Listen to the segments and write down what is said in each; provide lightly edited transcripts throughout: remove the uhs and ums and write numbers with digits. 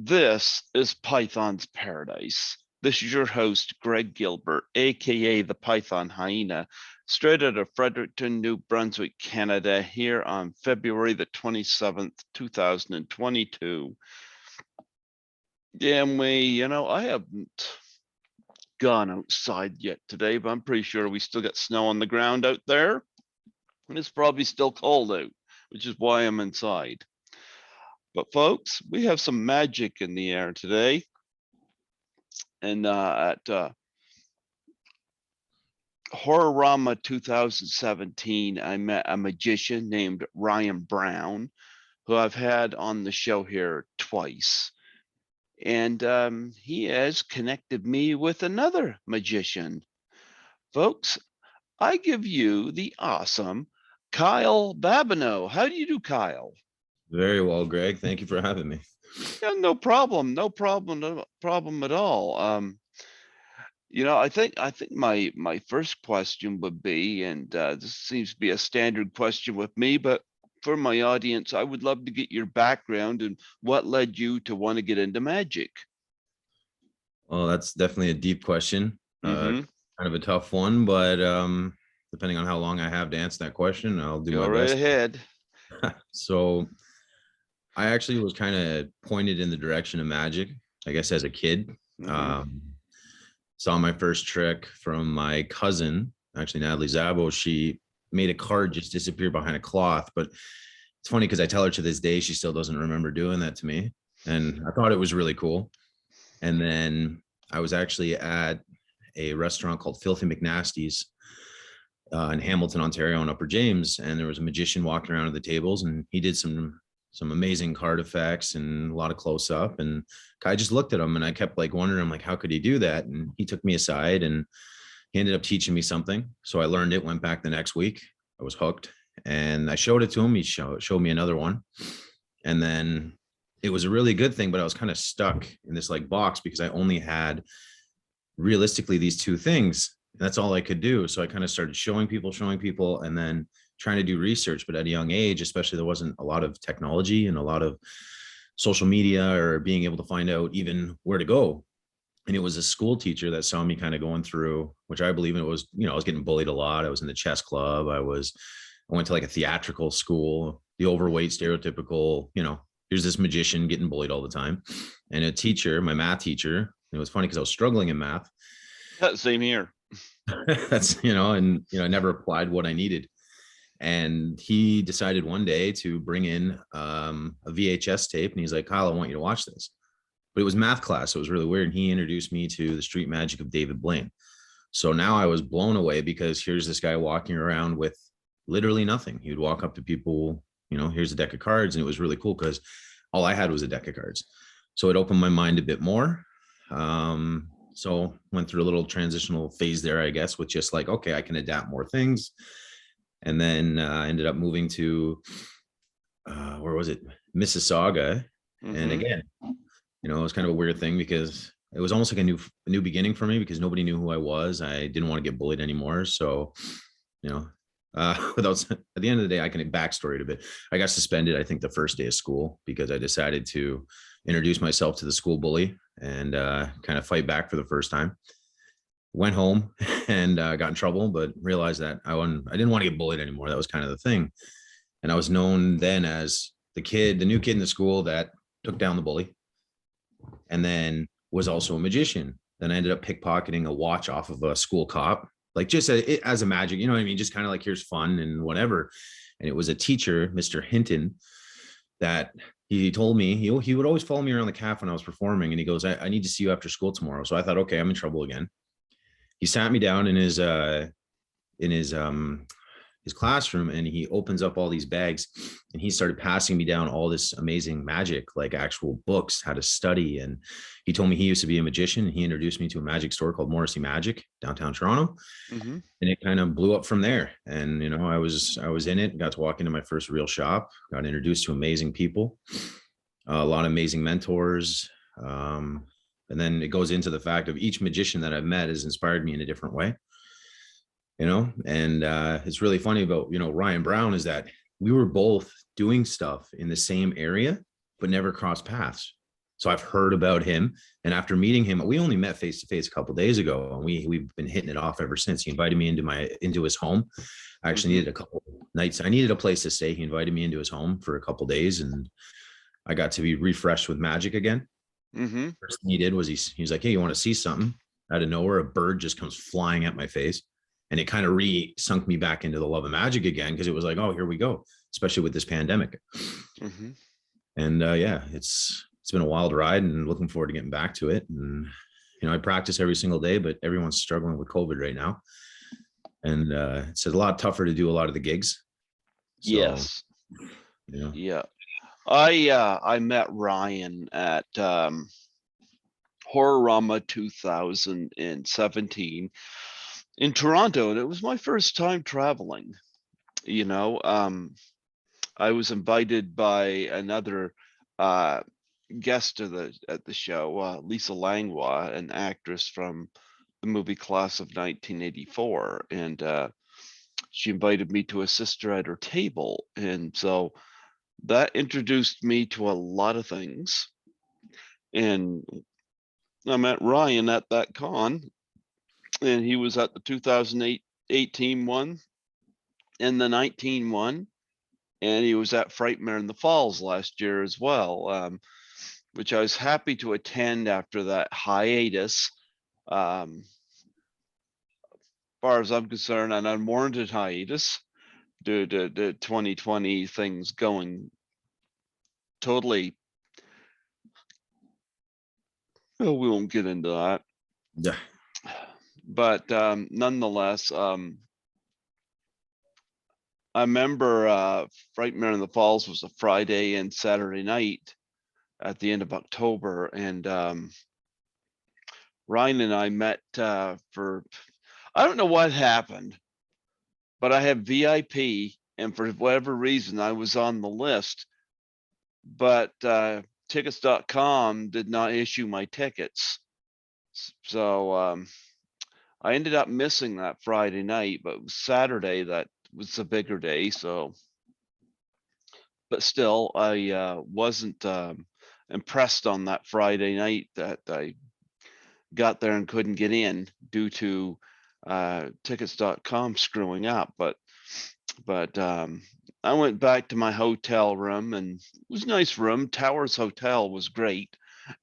This is Python's Paradise. This is your host, Greg Gilbert, aka the Python Hyena, straight out of Fredericton, New Brunswick, Canada, here on February the 27th, 2022. Yeah, I haven't gone outside yet today, but I'm pretty sure we still got snow on the ground out there, and it's probably still cold out, which is why I'm inside. But folks, we have some magic in the air today. And at Horrorama 2017, I met a magician named Ryan Brown, who I've had on the show here twice. And he has connected me with another magician. Folks, I give you the awesome Kyle Babineau. How do you do, Kyle? Very well, Greg. Thank you for having me. Yeah, no problem. No problem at all. I think my first question would be, and this seems to be a standard question with me, but for my audience, I would love to get your background and what led you to want to get into magic. Well, that's definitely a deep question. Mm-hmm. Kind of a tough one, but depending on how long I have to answer that question, I'll do Go my right best. ahead. So I actually was kind of pointed in the direction of magic, I guess, as a kid. Mm-hmm. Saw my first trick from my cousin, actually Natalie Zabo. She made a card just disappear behind a cloth, but it's funny because I tell her to this day she still doesn't remember doing that to me, and I thought it was really cool. And then I was actually at a restaurant called Filthy McNasty's in Hamilton, Ontario, in Upper James, and there was a magician walking around at the tables, and he did some amazing card effects and a lot of close up. And I just looked at him, and I kept like wondering, like, how could he do that? And he took me aside, and he ended up teaching me something. So I learned it. Went back the next week. I was hooked, and I showed it to him. He showed me another one, and then it was a really good thing, but I was kind of stuck in this like box because I only had realistically these two things. And that's all I could do. So I kind of started showing people, and then trying to do research. But at a young age, especially, there wasn't a lot of technology and a lot of social media or being able to find out even where to go. And it was a school teacher that saw me kind of going through, which I believe it was, I was getting bullied a lot. I was in the chess club. I went to like a theatrical school, the overweight, stereotypical, here's this magician getting bullied all the time. And a teacher, my math teacher, it was funny because I was struggling in math. Same here. That's, I never applied what I needed. And he decided one day to bring in a VHS tape, and he's like, Kyle, I want you to watch this. But it was math class, so it was really weird. And he introduced me to the street magic of David Blaine. So now I was blown away because here's this guy walking around with literally nothing. He would walk up to people, here's a deck of cards. And it was really cool because all I had was a deck of cards. So it opened my mind a bit more. So went through a little transitional phase there, I guess, with just like, okay, I can adapt more things. And then ended up moving to, where was it? Mississauga. Mm-hmm. And again, it was kind of a weird thing because it was almost like a new beginning for me because nobody knew who I was. I didn't want to get bullied anymore. So, without, at the end of the day, I can backstory it a bit. I got suspended, I think, the first day of school because I decided to introduce myself to the school bully and kind of fight back for the first time. Went home and got in trouble, but realized that I didn't want to get bullied anymore. That was kind of the thing. And I was known then as the new kid in the school that took down the bully, and then was also a magician. Then I ended up pickpocketing a watch off of a school cop, like just as a magic, you know what I mean? Just kind of like, here's fun and whatever. And it was a teacher, Mr. Hinton, that he told me he would always follow me around the caf when I was performing. And he goes, I need to see you after school tomorrow. So I thought, okay, I'm in trouble again. He sat me down in his classroom, and he opens up all these bags, and he started passing me down all this amazing magic, like actual books, how to study. And he told me he used to be a magician, and he introduced me to a magic store called Morrissey Magic downtown Toronto. Mm-hmm. And it kind of blew up from there. And, I was in it, got to walk into my first real shop, got introduced to amazing people, a lot of amazing mentors. And then it goes into the fact of each magician that I've met has inspired me in a different way, and it's really funny about, Ryan Brown is that we were both doing stuff in the same area, but never crossed paths. So I've heard about him. And after meeting him, we only met face to face a couple of days ago, and we've been hitting it off ever since. He invited me into his home. I actually needed a couple nights. I needed a place to stay. He invited me into his home for a couple of days, and I got to be refreshed with magic again. Mm-hmm. First thing he did was he's like, "Hey, you want to see something?" Out of nowhere, a bird just comes flying at my face, and it kind of sunk me back into the love of magic again, because it was like, "Oh, here we go," especially with this pandemic. Mm-hmm. And yeah, it's been a wild ride, and looking forward to getting back to it. And I practice every single day, but everyone's struggling with COVID right now, and it's a lot tougher to do a lot of the gigs. So Yes. Yeah. I met Ryan at Horrorama 2017 in Toronto, and it was my first time traveling. I was invited by another guest at the show, Lisa Langlois, an actress from the movie class of 1984, and she invited me to assist her at her table, and so that introduced me to a lot of things. And I met Ryan at that con, and he was at the 2008 18 one and the 19 one, and he was at Frightmare in the Falls last year as well, which I was happy to attend after that hiatus. As far as I'm concerned, an unwarranted hiatus due to the 2020 things going totally. Oh, we won't get into that. yeah, But nonetheless, I remember Frightmare in the Falls was a Friday and Saturday night at the end of October, and Ryan and I met for, I don't know what happened, but I had VIP, and for whatever reason I was on the list, but tickets.com did not issue my tickets. So I ended up missing that Friday night, but it was Saturday that was the bigger day. So, but still, I wasn't impressed on that Friday night that I got there and couldn't get in due to tickets.com screwing up. But I went back to my hotel room, and it was a nice room. Towers Hotel was great.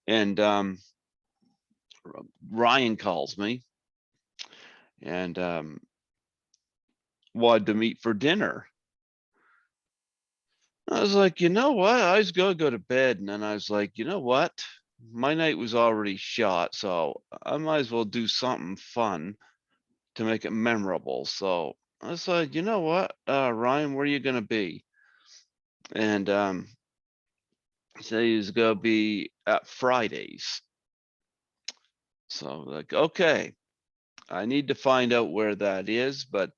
And Ryan calls me and wanted to meet for dinner. I was like, you know what? I was gonna go to bed, and then I was like, you know what? My night was already shot, so I might as well do something fun to make it memorable. So I said, you know what, Ryan, where are you gonna be? And he said he was gonna be at Fridays. So like, okay, I need to find out where that is, but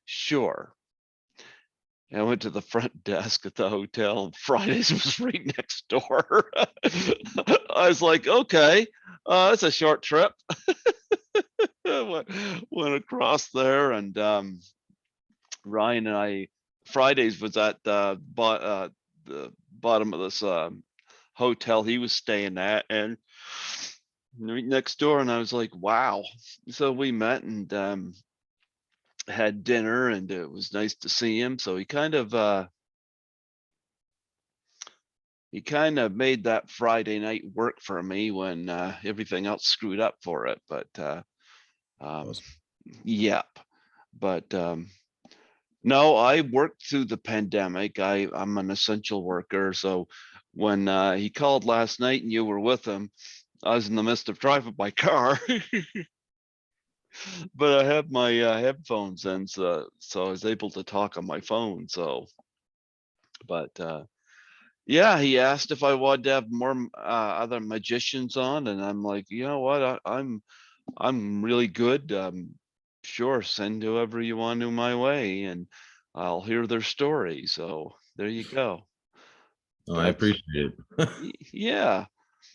sure. And I went to the front desk at the hotel, and Fridays was right next door. I was like, okay, it's a short trip. Went across there, and Ryan and I, Fridays was at the bottom of this hotel he was staying at, and right next door. And I was like, wow. So we met and had dinner, and it was nice to see him. So he kind of made that Friday night work for me when everything else screwed up for it. But awesome. yep. But no, I worked through the pandemic. I'm an essential worker. So when he called last night and you were with him, I was in the midst of driving my car. But I have my headphones in, so I was able to talk on my phone. So, but yeah, he asked if I wanted to have more other magicians on, and I'm like, you know what, I'm really good. Sure, send whoever you want to my way, and I'll hear their story. So there you go. Oh, I That's appreciate it. yeah.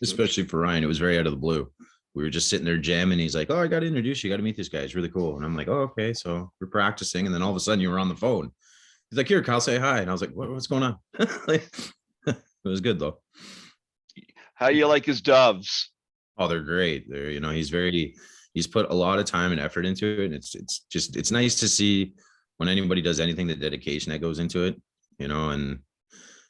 Especially for Ryan, it was very out of the blue. We were just sitting there jamming. He's like, "Oh, I got to introduce you. Got to meet this guy. He's really cool." And I'm like, "Oh, okay." So we're practicing, and then all of a sudden, you were on the phone. He's like, "Here, Kyle, say hi." And I was like, "What's going on?" Like, it was good though. How you like his doves? Oh, they're great. They're, he's put a lot of time and effort into it. And it's nice to see when anybody does anything, the dedication that goes into it, and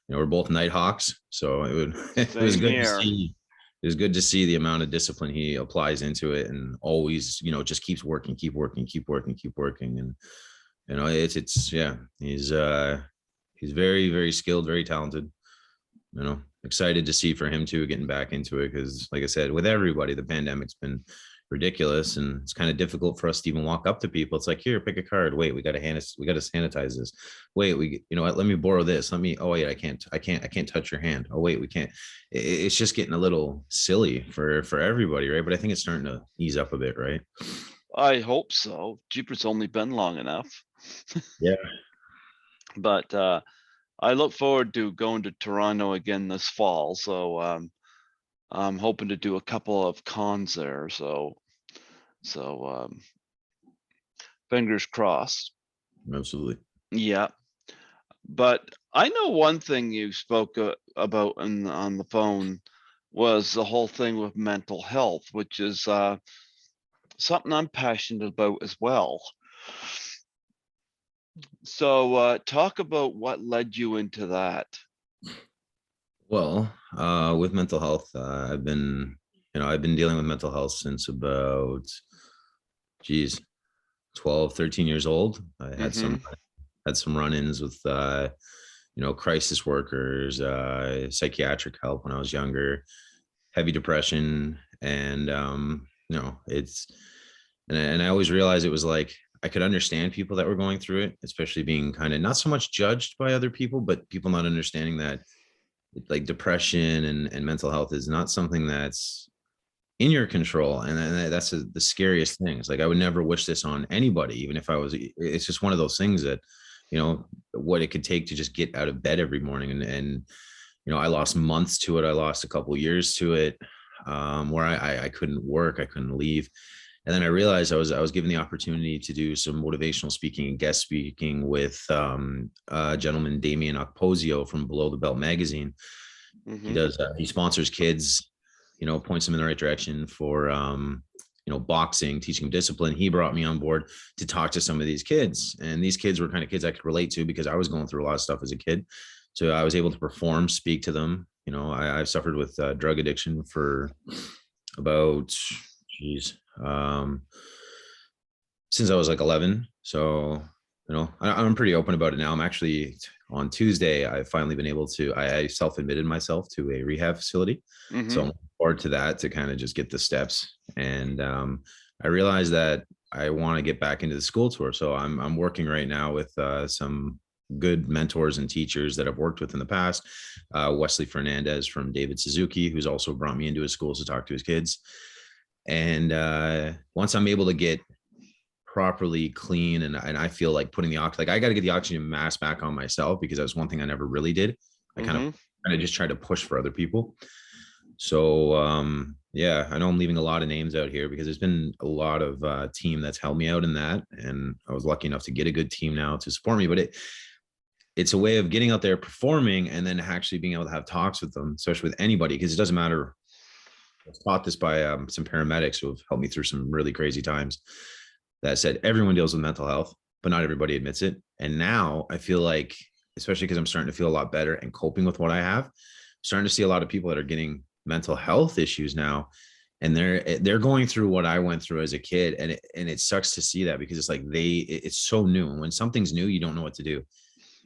we're both Nighthawks. So it was Same good to here. see. It was good to see the amount of discipline he applies into it and always, just keeps working, keep working, keep working, keep working. And, yeah, he's very, very skilled, very talented. Excited to see for him too getting back into it, because like I said, with everybody, the pandemic's been ridiculous, and it's kind of difficult for us to even walk up to people. It's like, here, pick a card. Wait, we got to sanitize this. Wait, what, let me borrow this. Oh wait, I can't touch your hand. Oh wait, we can't. It's just getting a little silly for everybody, right? But I think it's starting to ease up a bit, right? I hope so. Jeepers, only been long enough. Yeah. But I look forward to going to Toronto again this fall. So I'm hoping to do a couple of cons there. So fingers crossed. Absolutely. Yeah. But I know one thing you spoke about on the phone was the whole thing with mental health, which is something I'm passionate about as well. So talk about what led you into that. Well, with mental health, I've been dealing with mental health since about, geez, 12, 13 years old. I had some run-ins with, crisis workers, psychiatric help when I was younger, heavy depression. And, and I always realized it was like, I could understand people that were going through it, especially being kind of not so much judged by other people, but people not understanding that like depression and mental health is not something that's in your control. And that's the scariest thing. It's like, I would never wish this on anybody, even if it's just one of those things that, what it could take to just get out of bed every morning. And I lost months to it. I lost a couple of years to it, where I couldn't work, I couldn't leave. And then I realized I was given the opportunity to do some motivational speaking and guest speaking with a gentleman, Damien Okposio from Below the Belt magazine. He sponsors kids, points them in the right direction for boxing, teaching them discipline. He brought me on board to talk to some of these kids, and these kids were kind of kids I could relate to because I was going through a lot of stuff as a kid. So I was able to perform, speak to them. I suffered with drug addiction for about, since I was like 11. So, I'm pretty open about it now. I'm actually, on Tuesday, I've finally been able to, I self-admitted myself to a rehab facility. So I'm looking forward to that, to kind of just get the steps. And I realized that I want to get back into the school tour. So I'm working right now with some good mentors and teachers that I've worked with in the past. Wesley Fernandez from David Suzuki, who's also brought me into his schools to talk to his kids. And once I'm able to get properly clean, and I feel like putting I got to get the oxygen mask back on myself, because that's one thing I never really did. I kind of just tried to push for other people. So yeah, I know I'm leaving a lot of names out here because there's been a lot of team that's helped me out in that, and I was lucky enough to get a good team now to support me. But it's a way of getting out there, performing, and then actually being able to have talks with them, especially with anybody, because it doesn't matter. I was taught this by some paramedics who have helped me through some really crazy times, that said everyone deals with mental health, but not everybody admits it. And now I feel like, especially because I'm starting to feel a lot better and coping with what I have, I'm starting to see a lot of people that are getting mental health issues now, and they're going through what I went through as a kid. And it sucks to see that, because it's like it's so new. And when something's new, you don't know what to do,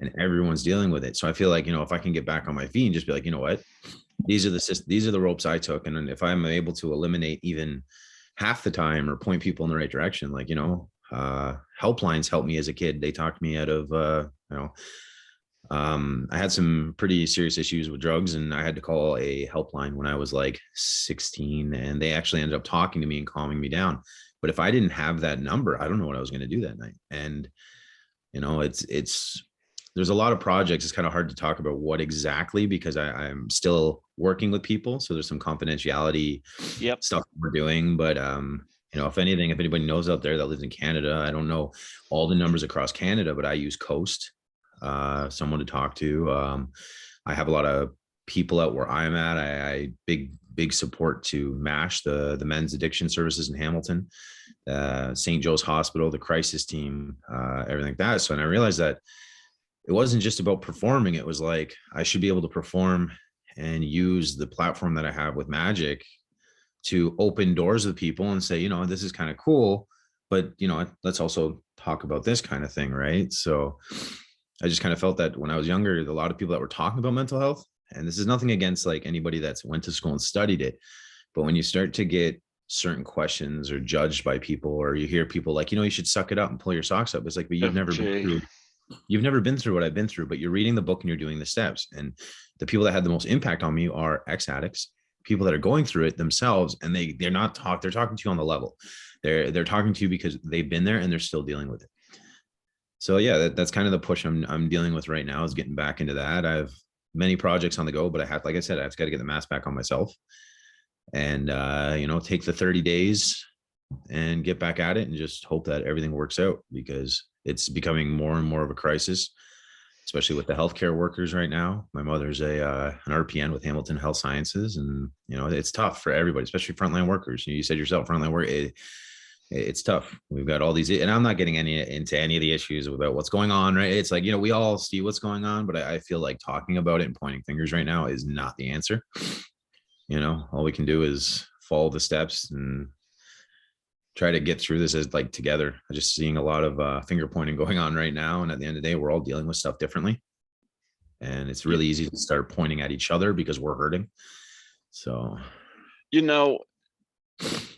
and everyone's dealing with it. So I feel like, if I can get back on my feet and just be like, what, these are the ropes I took. And if I'm able to eliminate even half the time or point people in the right direction, like, helplines helped me as a kid. They talked me out of, I had some pretty serious issues with drugs, and I had to call a helpline when I was like 16, and they actually ended up talking to me and calming me down. But if I didn't have that number, I don't know what I was going to do that night. And, there's a lot of projects. It's kind of hard to talk about what exactly, because I'm still working with people. So there's some confidentiality stuff we're doing. But, if anybody knows out there that lives in Canada, I don't know all the numbers across Canada, but I use Coast, someone to talk to. I have a lot of people out where I'm at. I big support to MASH, the men's addiction services in Hamilton, St. Joe's Hospital, the crisis team, everything like that. So, and I realized that it wasn't just about performing. It was like, I should be able to perform and use the platform that I have with Magic to open doors with people and say, this is kind of cool, but let's also talk about this kind of thing. Right. So I just kind of felt that when I was younger, a lot of people that were talking about mental health, and this is nothing against like anybody that's went to school and studied it, but when you start to get certain questions or judged by people, or you hear people like, you should suck it up and pull your socks up. It's like, but FJ. you've never been through what I've been through, but you're reading the book and you're doing the steps. And the people that had the most impact on me are ex-addicts, people that are going through it themselves, and they're talking to you on the level. They're talking to you because they've been there and they're still dealing with it. So yeah, that's kind of the push I'm dealing with right now, is getting back into that. I have many projects on the go, but like I said, I've got to get the mask back on myself, and take the 30 days and get back at it and just hope that everything works out, because it's becoming more and more of a crisis, especially with the healthcare workers right now. My mother's an RPN with Hamilton Health Sciences, and it's tough for everybody, especially frontline workers. You said yourself, frontline work. It's tough. We've got all these, and I'm not getting into any of the issues about what's going on, right? It's like, we all see what's going on, but I feel like talking about it and pointing fingers right now is not the answer. All we can do is follow the steps and try to get through this as like together. I'm just seeing a lot of finger pointing going on right now. And at the end of the day, we're all dealing with stuff differently. And it's really easy to start pointing at each other because we're hurting. So,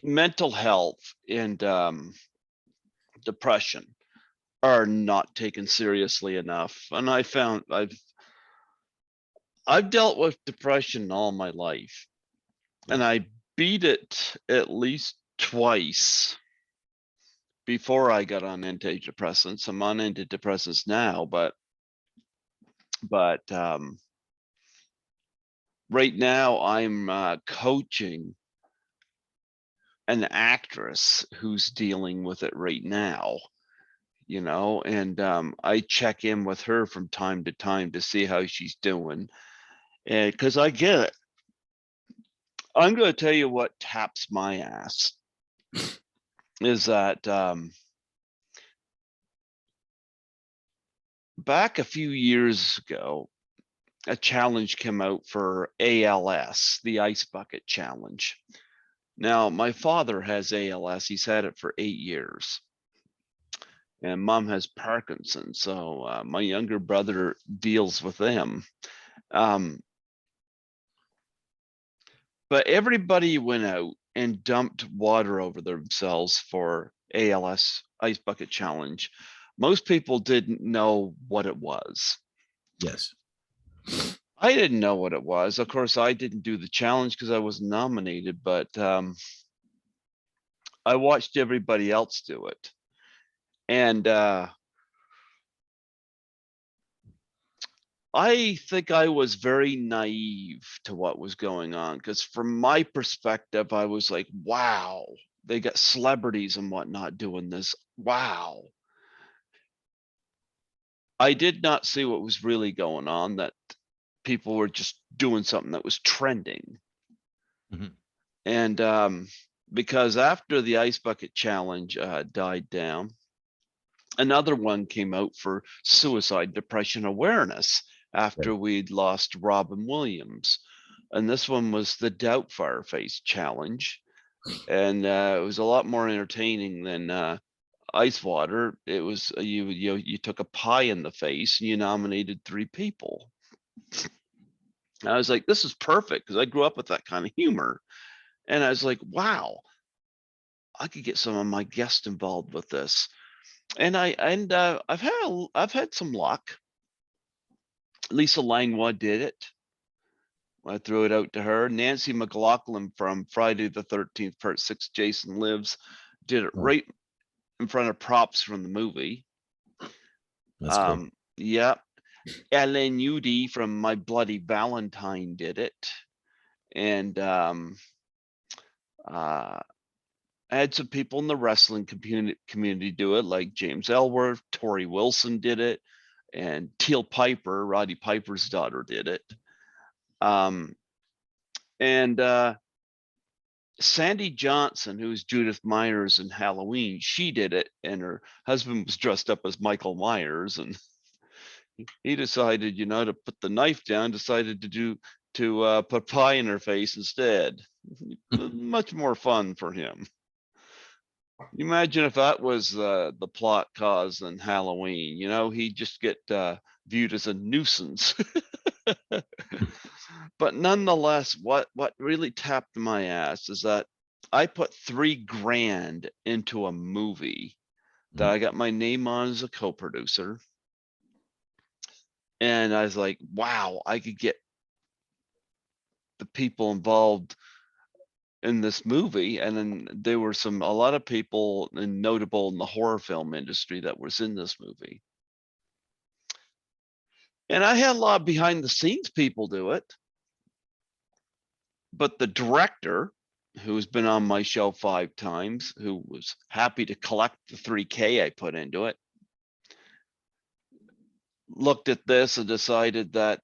mental health and depression are not taken seriously enough. And I found I've dealt with depression all my life, and I beat it at least twice before I got on antidepressants. I'm on antidepressants now, but right now I'm coaching an actress who's dealing with it right now, and I check in with her from time to time to see how she's doing. And because I get it, I'm going to tell you what taps my ass is that back a few years ago, a challenge came out for ALS, the Ice Bucket Challenge. Now, my father has ALS. He's had it for 8 years. And mom has Parkinson's. So my younger brother deals with them. But everybody went out and dumped water over themselves for ALS Ice Bucket Challenge. Most people didn't know what it was. yes. I didn't know what it was. Of course, I didn't do the challenge because I wasn't nominated, but I watched everybody else do it. And I think I was very naive to what was going on, because from my perspective, I was like, wow, they got celebrities and whatnot doing this. Wow. I did not see what was really going on, that people were just doing something that was trending. Mhm. And because after the Ice Bucket Challenge died down, another one came out for suicide depression awareness after we'd lost Robin Williams. And this one was the Doubtfire Face Challenge. And it was a lot more entertaining than ice water. It was you took a pie in the face and you nominated 3 people. And I was like, this is perfect, because I grew up with that kind of humor. And I was like, wow, I could get some of my guests involved with this. And I've had some luck. Lisa Langlois did it. I threw it out to her. Nancy McLaughlin from Friday the 13th, Part 6, Jason Lives, did it right in front of props from the movie. That's cool. Yeah. Ellen Udy from My Bloody Valentine did it. And I had some people in the wrestling community do it, like James Ellsworth, Tori Wilson did it, and Teal Piper, Roddy Piper's daughter, did it. And Sandy Johnson, who's Judith Myers in Halloween, she did it, and her husband was dressed up as Michael Myers, and he decided, to put the knife down, decided to put pie in her face instead. Much more fun for him. Imagine if that was the plot cause in Halloween. He'd just get viewed as a nuisance. But nonetheless, what really tapped my ass is that I put $3,000 into a movie that I got my name on as a co-producer. And I was like, wow, I could get the people involved in this movie. And then there were a lot of people and notable in the horror film industry that was in this movie. And I had a lot of behind the scenes people do it. But the director, who's been on my show 5 times, who was happy to collect the $3,000 I put into it, looked at this and decided that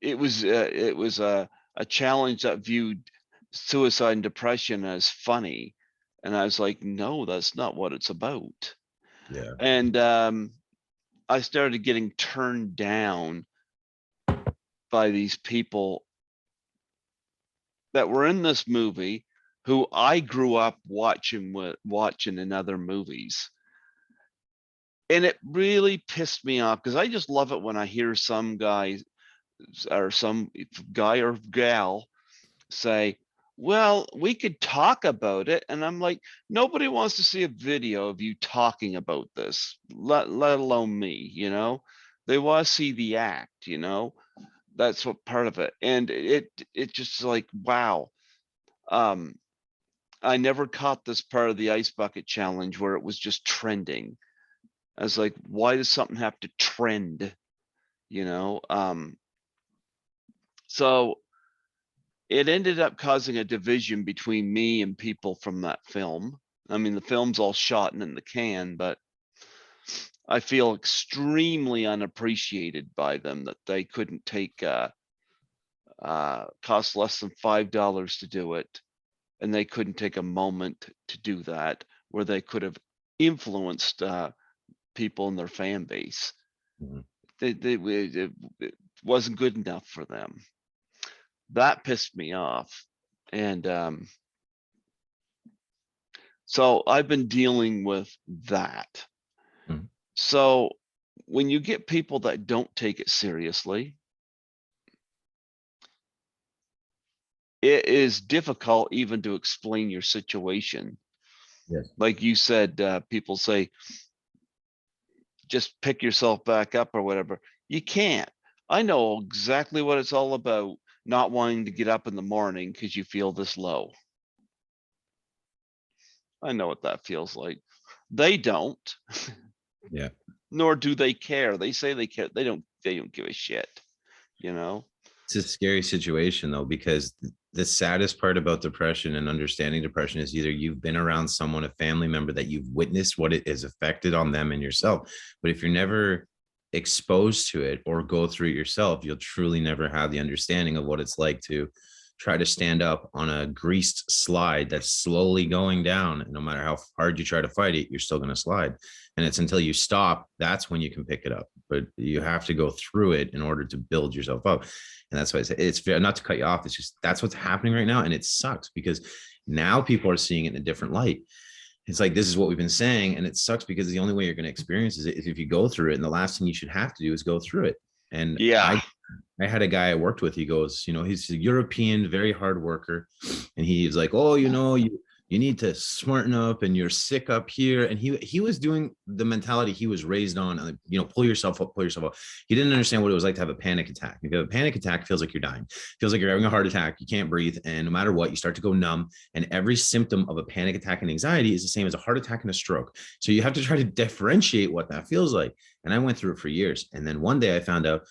it was a challenge that viewed suicide and depression as funny. And I was like, no, that's not what it's about. Yeah. And I started getting turned down by these people that were in this movie who I grew up watching in other movies. And it really pissed me off, because I just love it when I hear some guy or gal say, well, we could talk about it. And I'm like, nobody wants to see a video of you talking about this, let alone me. They want to see the act. That's what part of it. And it just like, wow. I never caught this part of the ice bucket challenge where it was just trending. I was like, why does something have to trend? So it ended up causing a division between me and people from that film. I mean, the film's all shot and in the can, but I feel extremely unappreciated by them that they couldn't take cost less than $5 to do it, and they couldn't take a moment to do that where they could have influenced people in their fan base. Mhm. It wasn't good enough for them. That pissed me off. And so I've been dealing with that. Mhm. So when you get people that don't take it seriously, it is difficult even to explain your situation. Yes. Like you said, people say, just pick yourself back up or whatever. You can't. I know exactly what it's all about, not wanting to get up in the morning because you feel this low. I know what that feels like. They don't, Yeah. nor do they care. They say they care. They don't give a shit, you know? It's a scary situation though, because the saddest part about depression and understanding depression is either you've been around someone, a family member, that you've witnessed what it has affected on them and yourself. But if you're never exposed to it or go through it yourself, you'll truly never have the understanding of what it's like to try to stand up on a greased slide that's slowly going down. And no matter how hard you try to fight it, you're still going to slide. And it's until you stop, that's when you can pick it up. But you have to go through it in order to build yourself up. And that's why I say, it's not to cut you off. It's just, that's what's happening right now. And it sucks because now people are seeing it in a different light. It's like, this is what we've been saying. And it sucks because the only way you're going to experience is if you go through it. And the last thing you should have to do is go through it. And Yeah. I had a guy I worked with. He goes, he's a European, very hard worker. And he's like, oh, you need to smarten up and you're sick up here. And he was doing the mentality he was raised on, pull yourself up, pull yourself up. He didn't understand what it was like to have a panic attack. If you have a panic attack, it feels like you're dying. It feels like you're having a heart attack. You can't breathe. And no matter what, you start to go numb. And every symptom of a panic attack and anxiety is the same as a heart attack and a stroke. So you have to try to differentiate what that feels like. And I went through it for years. And then one day I found out,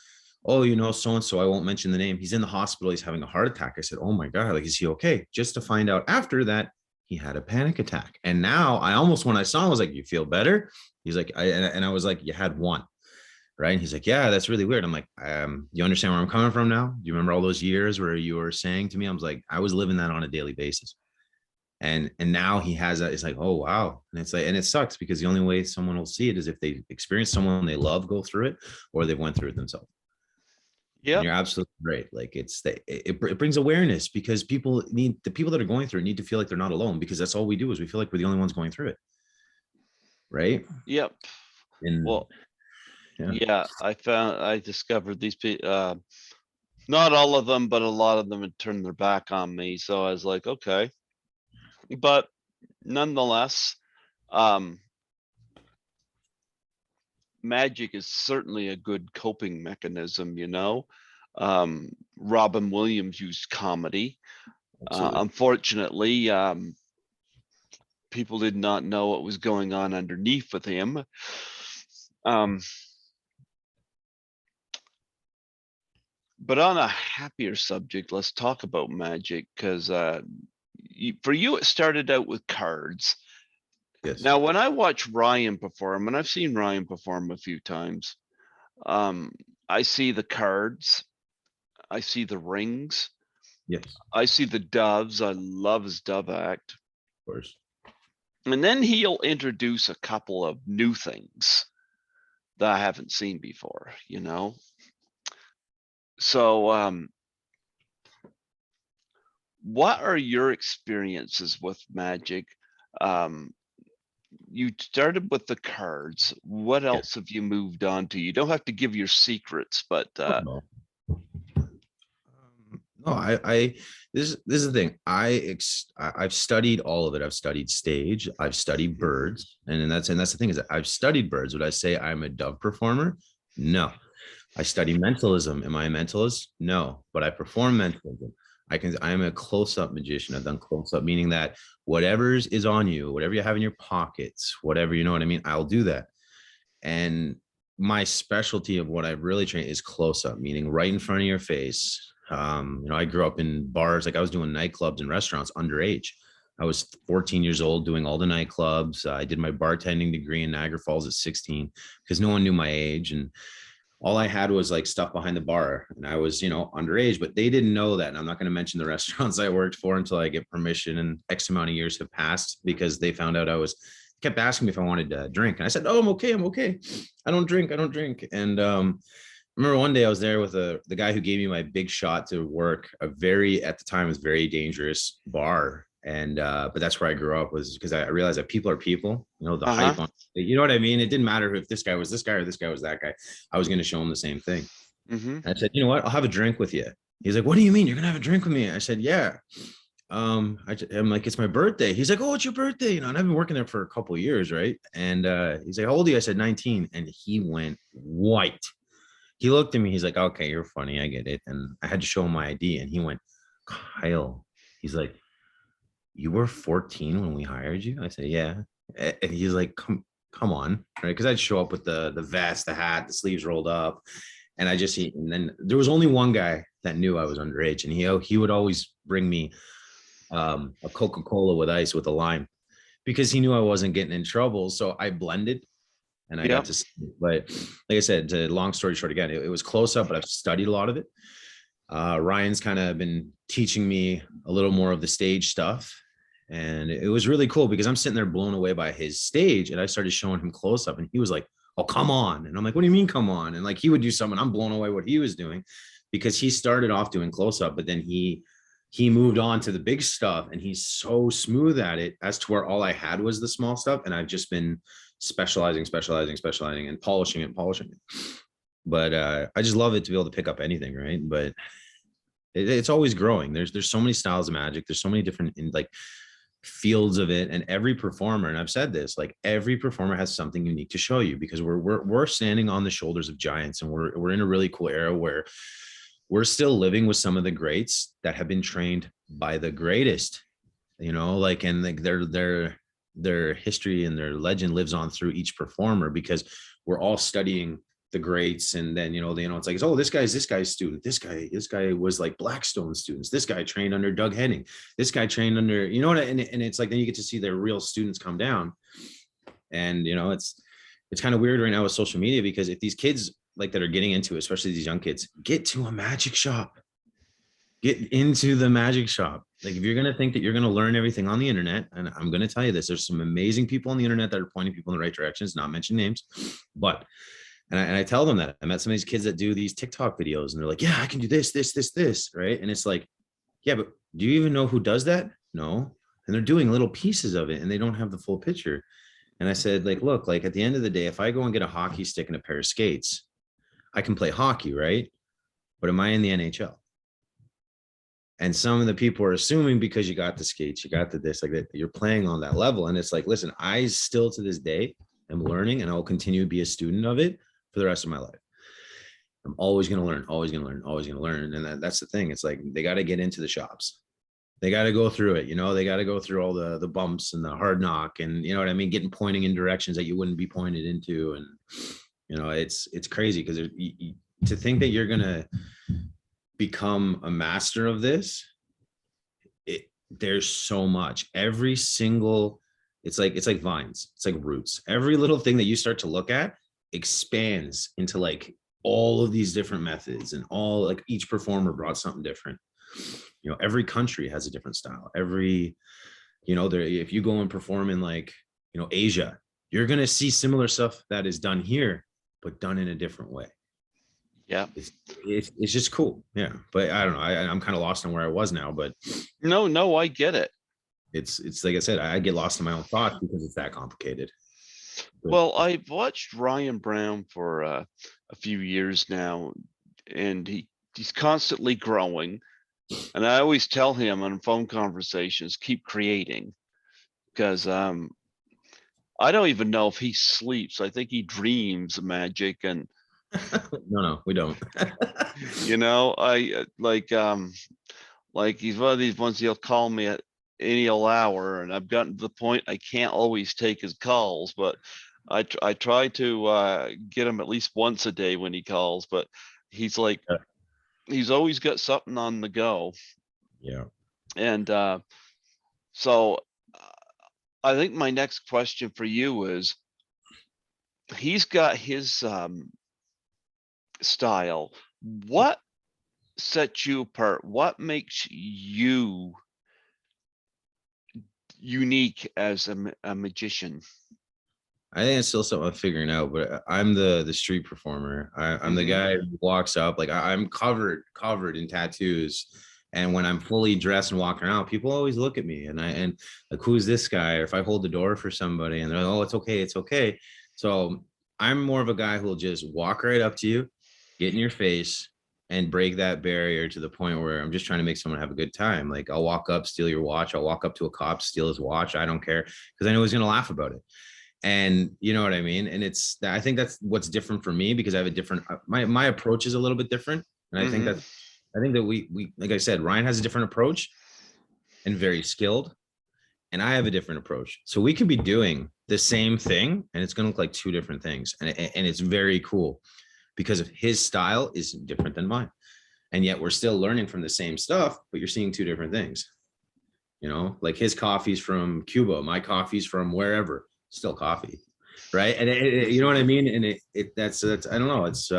oh, so-and-so, I won't mention the name. He's in the hospital. He's having a heart attack. I said, oh my God, like, is he okay? Just to find out after that, he had a panic attack. And now I almost, when I saw him, I was like, you feel better? He's like, I was like, you had one. right? And he's like, yeah, that's really weird. I'm like, you understand where I'm coming from now? Do you remember all those years where you were saying to me? I was like, I was living that on a daily basis. And now he has that. It's like, oh wow. And it's like, and it sucks because the only way someone will see it is if they experience someone they love go through it, or they went through it themselves. And Yep. you're absolutely right. Like it brings awareness, because the people that are going through it need to feel like they're not alone, because that's all we do is we feel like we're the only ones going through it. Right. Yep. And Well, yeah. yeah, I discovered these people, not all of them, but a lot of them had turned their back on me. So I was like, okay. But nonetheless, um, magic is certainly a good coping mechanism, you know. Robin Williams used comedy. Absolutely. Unfortunately, people did not know what was going on underneath with him. Um, but on a happier subject, let's talk about magic, because for you, it started out with cards. Yes. Now, when I watch Ryan perform, and I've seen Ryan perform a few times, um, I see the cards, I see the rings, Yes. I see the doves. I love his dove act. Of course. And then he'll introduce a couple of new things that I haven't seen before, you know? So, what are your experiences with magic? Um, you started with the cards. What Yes. else have you moved on to? You don't have to give your secrets, but Oh, no. No, this is the thing. I've studied all of it. I've studied stage, I've studied birds, and that's the thing, is that I've studied birds. Would I say I'm a dove performer? No. I study mentalism. Am I a mentalist? No, but I perform mentalism. I'm a close-up magician. I've done close-up, meaning that whatever's is on you, whatever you have in your pockets, whatever, you know what I mean, I'll do that. And my specialty of what I've really trained is close up, meaning right in front of your face. I grew up in bars, like I was doing nightclubs and restaurants underage. I was 14 years old doing all the nightclubs. I did my bartending degree in Niagara Falls at 16 because no one knew my age. And all I had was like stuff behind the bar, and I was, underage, but they didn't know that. And I'm not going to mention the restaurants I worked for until I get permission and X amount of years have passed, because they found out kept asking me if I wanted to drink. And I said, oh, I'm okay. I'm okay. I don't drink. And I remember one day I was there with the guy who gave me my big shot to work at the time, was very dangerous bar. And but that's where I grew up, was because I realized that people are people, the uh-huh. hype on, you know what I mean? It didn't matter if this guy was this guy or this guy was that guy. I was going to show him the same thing. Hmm. And I said, you know what? I'll have a drink with you. He's like, what do you mean? You're going to have a drink with me? I said, yeah. I'm like, it's my birthday. He's like, oh, it's your birthday, and I've been working there for a couple of years, right? And he's like, how old are you? I said 19, and he went white. He looked at me. He's like, okay, you're funny, I get it. And I had to show him my ID, and he went, Kyle. He's like, you were 14 when we hired you? I said, yeah. And he's like, come on, right? Because I'd show up with the vest, the hat, the sleeves rolled up, and and then there was only one guy that knew I was underage, and he would always bring me a Coca-Cola with ice with a lime, because he knew I wasn't getting in trouble. So I blended, and I got Yep. to, but like I said, to long story short, again, it was close up, but I've studied a lot of it. Ryan's kind of been teaching me a little more of the stage stuff. And it was really cool because I'm sitting there blown away by his stage, and I started showing him close up, and he was like, oh, come on. And I'm like, what do you mean, come on? And like, he would do something, I'm blown away what he was doing, because he started off doing close up, but then he moved on to the big stuff, and he's so smooth at it, as to where all I had was the small stuff. And I've just been specializing, and polishing it. But I just love it to be able to pick up anything, right? But it's always growing. There's so many styles of magic. There's so many different like fields of it, and every performer, and I've said this, like every performer has something unique to show you, because we're standing on the shoulders of giants, and we're in a really cool era where we're still living with some of the greats that have been trained by the greatest, like, and like their history and their legend lives on through each performer, because we're all studying the greats. And then it's like, oh, this guy's student, this guy was like Blackstone students, this guy trained under Doug Henning, this guy trained under, and it's like, then you get to see their real students come down. And it's kind of weird right now with social media, because if these kids like that are getting into it, especially these young kids, get to a magic shop. Get into the magic shop. Like if you're gonna think that you're gonna learn everything on the internet, and I'm gonna tell you this, there's some amazing people on the internet that are pointing people in the right directions, not mention names, but and I tell them that I met some of these kids that do these TikTok videos, and they're like, yeah, I can do this, right? And it's like, yeah, but do you even know who does that? No. And they're doing little pieces of it, and they don't have the full picture. And I said, like, look, like at the end of the day, if I go and get a hockey stick and a pair of skates, I can play hockey, right? But am I in the NHL? And some of the people are assuming because you got the skates, you got the this, like that, you're playing on that level. And it's like, listen, I still to this day am learning, and I will continue to be a student of it for the rest of my life. I'm always going to learn, always going to learn, always going to learn. And that's the thing. It's like they got to get into the shops. They got to go through it. You know, they got to go through all the bumps and the hard knock, and you know what I mean, getting pointing in directions that you wouldn't be pointed into. And you know, it's crazy because to think that you're gonna become a master of this, there's so much. Every single, it's like vines, it's like roots. Every little thing that you start to look at expands into like all of these different methods, and all like each performer brought something different. You know, every country has a different style. Every, you know, there, if you go and perform in like, you know, Asia, you're gonna see similar stuff that is done here, but done in a different way. Yeah. It's just cool. Yeah. But I don't know. I'm kind of lost on where I was now, but No, I get it. it's like I said, I get lost in my own thoughts because it's that complicated. But Well, I've watched Ryan Brown for a few years now, and he's constantly growing. And I always tell him on phone conversations, keep creating, because I don't even know if he sleeps. I think he dreams magic, and no, we don't. you know, like he's one of these ones he'll call me at any hour, and I've gotten to the point I can't always take his calls, but I try to get him at least once a day when he calls, but he's like he's always got something on the go. Yeah. And so I think my next question for you is, he's got his style. What sets you apart? What makes you unique as a magician? I think it's still something I'm figuring out, but I'm the street performer. I'm the guy who walks up, like I'm covered in tattoos. And when I'm fully dressed and walking around, people always look at me, and like, who's this guy? Or if I hold the door for somebody and they're like, oh, it's okay, it's okay. So I'm more of a guy who'll just walk right up to you, get in your face, and break that barrier to the point where I'm just trying to make someone have a good time. Like I'll walk up, steal your watch. I'll walk up to a cop, steal his watch. I don't care, because I know he's gonna laugh about it. And you know what I mean? And I think that's what's different for me, because I have a different, my approach is a little bit different. And I think that we, like I said, Ryan has a different approach and very skilled, and I have a different approach. So we could be doing the same thing and it's going to look like two different things. And it's very cool because of his style is different than mine. And yet we're still learning from the same stuff, but you're seeing two different things. You know, like his coffee's from Cuba, my coffee's from wherever, still coffee. Right. And you know what I mean? And that's, I don't know. It's,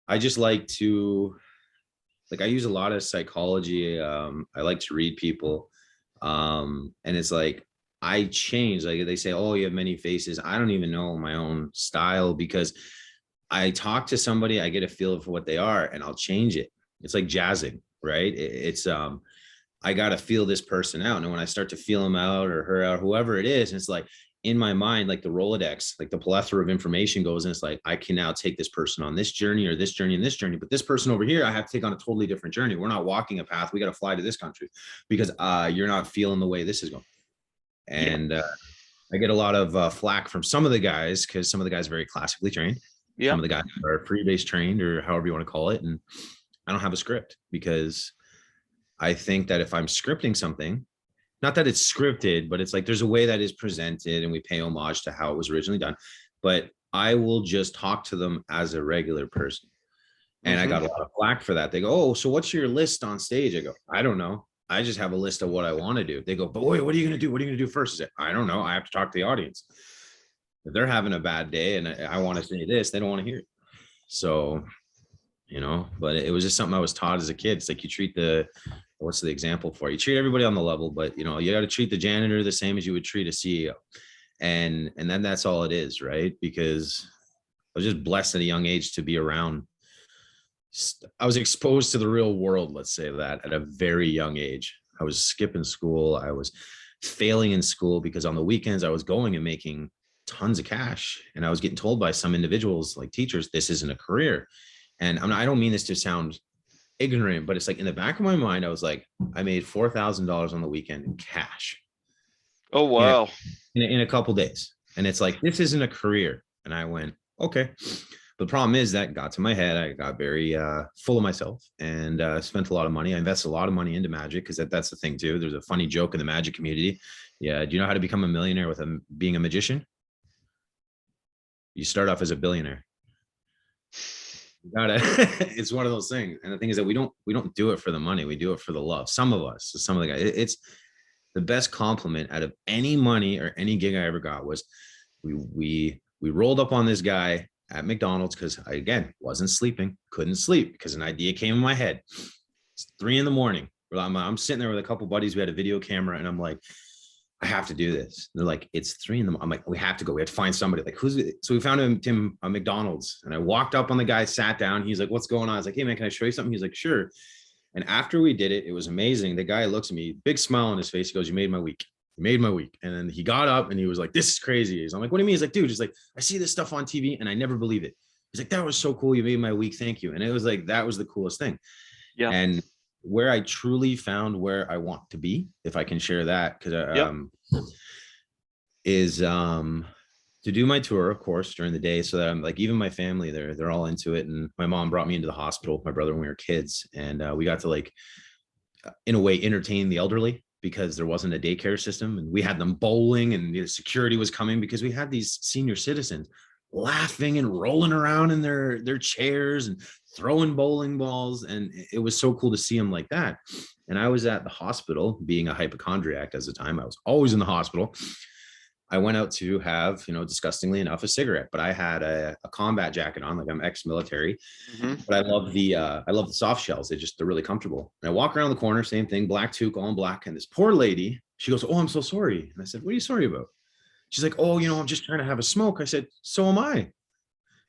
I just like to, like, I use a lot of psychology. I like to read people. And it's like, I change, like they say, oh, you have many faces. I don't even know my own style, because I talk to somebody, I get a feel for what they are, and I'll change it. It's like jazzing, right? It's I got to feel this person out. And when I start to feel him out or her out, whoever it is, it's like in my mind, like the Rolodex, like the plethora of information goes. And it's like, I can now take this person on this journey or this journey and this journey, but this person over here, I have to take on a totally different journey. We're not walking a path. We got to fly to this country because you're not feeling the way this is going. And I get a lot of flack from some of the guys, because some of the guys are very classically trained. Yeah. Some of the guys are free-base trained, or however you want to call it. And I don't have a script, because I think that if I'm scripting something, not that it's scripted, but it's like there's a way that is presented and we pay homage to how it was originally done. But I will just talk to them as a regular person. And I got a lot of flack for that. They go, oh, so what's your list on stage? I go, I don't know. I just have a list of what I want to do. They go, but wait, what are you going to do? What are you going to do first? I say, I don't know. I have to talk to the audience. If they're having a bad day and I want to say this, they don't want to hear it. So, but it was just something I was taught as a kid. It's like you treat what's the example for? You treat everybody on the level, but you got to treat the janitor the same as you would treat a CEO. And then that's all it is, right? Because I was just blessed at a young age to be around. I was exposed to the real world, let's say that, at a very young age. I was skipping school. I was failing in school because on the weekends I was going and making tons of cash. And I was getting told by some individuals, like teachers, this isn't a career. And I don't mean this to sound ignorant, but it's like in the back of my mind, I was like, I made $4,000 on the weekend in cash. Oh, wow. In a couple days. And it's like, this isn't a career. And I went, okay. The problem is that got to my head. I got very full of myself and spent a lot of money. I invested a lot of money into magic because that's the thing too. There's a funny joke in the magic community. Yeah. Do you know how to become a millionaire with being a magician? You start off as a billionaire. You gotta, it's one of those things. And the thing is that we don't do it for the money. We do it for the love. Some of us, some of the guys, it's the best compliment out of any money or any gig I ever got was we rolled up on this guy at McDonald's because I, again, wasn't sleeping, couldn't sleep because an idea came in my head. It's 3 a.m. I'm sitting there with a couple buddies. We had a video camera and I'm like, I have to do this. They're like, it's 3 a.m. I'm like, we have to go. We have to find somebody. Like, who's it? So we found him at McDonald's and I walked up on the guy, sat down. He's like, what's going on? I was like, hey man, can I show you something? He's like, sure. And after we did it, it was amazing. The guy looks at me, big smile on his face. He goes, you made my week. You made my week. And then he got up and he was like, this is crazy. I'm like, what do you mean? He's like, dude, just like, I see this stuff on TV and I never believe it. He's like, that was so cool. You made my week. Thank you. And it was like, that was the coolest thing. Yeah. And where I truly found where I want to be, if I can share that, because is to do my tour, of course, during the day, so that I'm like, even my family, they're all into it. And my mom brought me into the hospital with my brother when we were kids, and we got to like, in a way, entertain the elderly because there wasn't a daycare system, and we had them bowling, and the security was coming because we had these senior citizens laughing and rolling around in their chairs and throwing bowling balls, and it was so cool to see them like that. And I was at the hospital, being a hypochondriac at the time. I was always in the hospital. I went out to have, disgustingly enough, a cigarette, but I had a combat jacket on, like I'm ex-military, but I love the soft shells. They're really comfortable. And I walk around the corner, same thing, black toque, all in black. And this poor lady, she goes, oh, I'm so sorry. And I said, what are you sorry about? She's like, oh, I'm just trying to have a smoke. I said, so am I.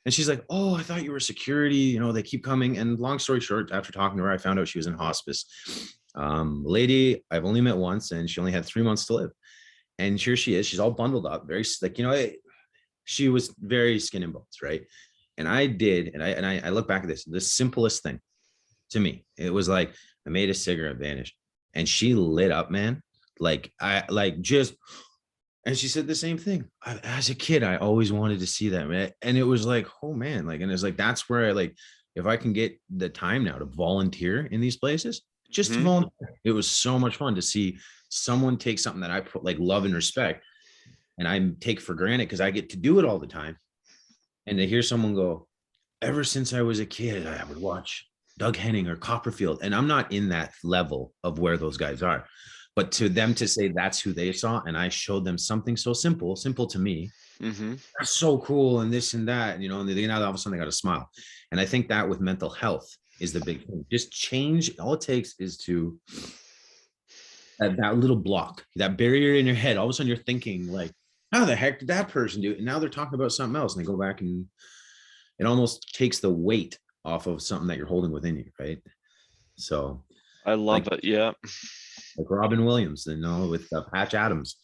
And she's like, oh, I thought you were security. They keep coming. And long story short, after talking to her, I found out she was in hospice. Lady I've only met once, and she only had 3 months to live. And here she is. She's all bundled up, very like, she was very skin and bones, right? And I did, and I look back at this, the simplest thing to me. It was like I made a cigarette vanish, and she lit up, man. Like and she said the same thing. As a kid, I always wanted to see that, man. And it was like, oh man, like, and it's like, that's where I like, if I can get the time now to volunteer in these places, just to volunteer. It was so much fun to see someone take something that I put like love and respect, and I take for granted because I get to do it all the time. And to hear someone go, ever since I was a kid, I would watch Doug Henning or Copperfield. And I'm not in that level of where those guys are. But to them to say that's who they saw, and I showed them something so simple to me, that's so cool, and this and that, and all of a sudden they got a smile. And I think that with mental health is the big thing. Just change. All it takes is to that little block, that barrier in your head. All of a sudden you're thinking like, how the heck did that person do it? And now they're talking about something else, and they go back, and it almost takes the weight off of something that you're holding within you, right? So I love it. Yeah. Like Robin Williams, with Patch Adams.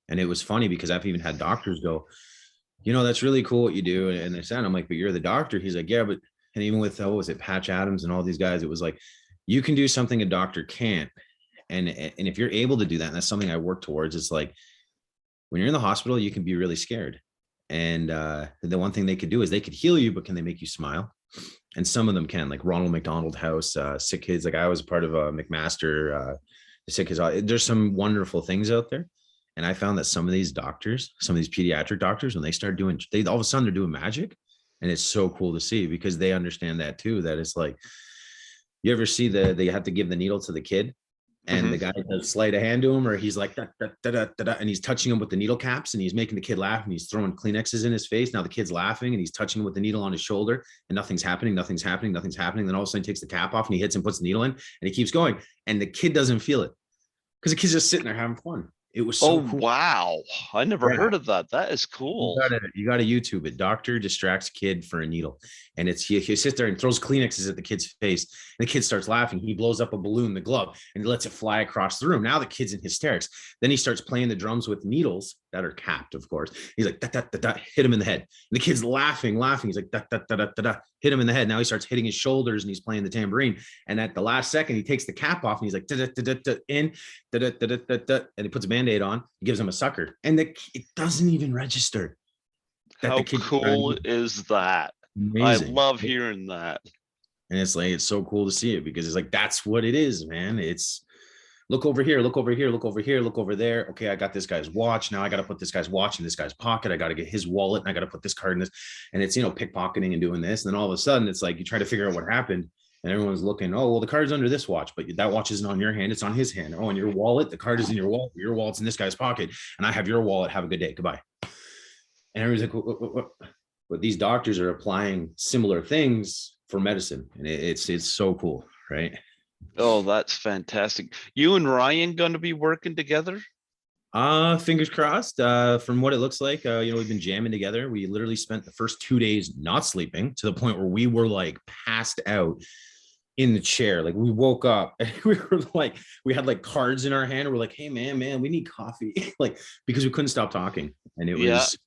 And it was funny because I've even had doctors go, that's really cool what you do. And they said, I'm like, but you're the doctor. He's like, yeah, but, and even with, was it Patch Adams and all these guys, it was like, you can do something a doctor can't. And if you're able to do that, and that's something I work towards, it's like, when you're in the hospital, you can be really scared. And the one thing they could do is they could heal you, but can they make you smile? And some of them can, like Ronald McDonald House, Sick Kids. Like I was part of McMaster, the Sick Kids. There's some wonderful things out there. And I found that some of these doctors, some of these pediatric doctors, when they start doing, all of a sudden they're doing magic. And it's so cool to see because they understand that too, that it's like, you ever see they have to give the needle to the kid and the guy does sleight of hand to him, or he's like da, da, da, da, da, da, and he's touching him with the needle caps, and he's making the kid laugh, and he's throwing Kleenexes in his face. Now the kid's laughing, and he's touching him with the needle on his shoulder, and nothing's happening. Then all of a sudden he takes the cap off and he hits and puts the needle in, and he keeps going, and the kid doesn't feel it because the kid's just sitting there having fun. It was so Oh, cool. wow. I never Yeah. heard of that. That is cool. You gotta YouTube it. Doctor distracts kid for a needle. And it's he sits there and throws Kleenexes at the kid's face. And the kid starts laughing. He blows up a balloon, the glove, and he lets it fly across the room. Now the kid's in hysterics. Then he starts playing the drums with needles that are capped, of course. He's like, da, da, da, da, hit him in the head. And the kid's laughing. He's like, da, da, da, da, da, da, hit him in the head. Now he starts hitting his shoulders and he's playing the tambourine. And at the last second, he takes the cap off and he's like, da, da, da, da, da, in, da, da, da, da, da, da, and he puts a Band-Aid on. He gives him a sucker. And it doesn't even register. How cool is that? Amazing. I love hearing that. And it's like, it's so cool to see it because it's like, that's what it is, man. It's look over here, look over here, look over here, look over there. Okay, I got this guy's watch. Now I got to put this guy's watch in this guy's pocket. I got to get his wallet and I got to put this card in this. And it's, pickpocketing and doing this. And then all of a sudden it's like, you try to figure out what happened and everyone's looking, oh, well, the card's under this watch, but that watch isn't on your hand. It's on his hand. Oh, and your wallet, the card is in your wallet. Your wallet's in this guy's pocket. And I have your wallet. Have a good day. Goodbye. And everybody's like, what? But these doctors are applying similar things for medicine. And it's so cool, right? Oh, that's fantastic. You and Ryan going to be working together? Fingers crossed. From what it looks like, we've been jamming together. We literally spent the first 2 days not sleeping to the point where we were like passed out in the chair. Like we woke up and we had like cards in our hand. We're like, hey man, we need coffee. Like, because we couldn't stop talking. And it was,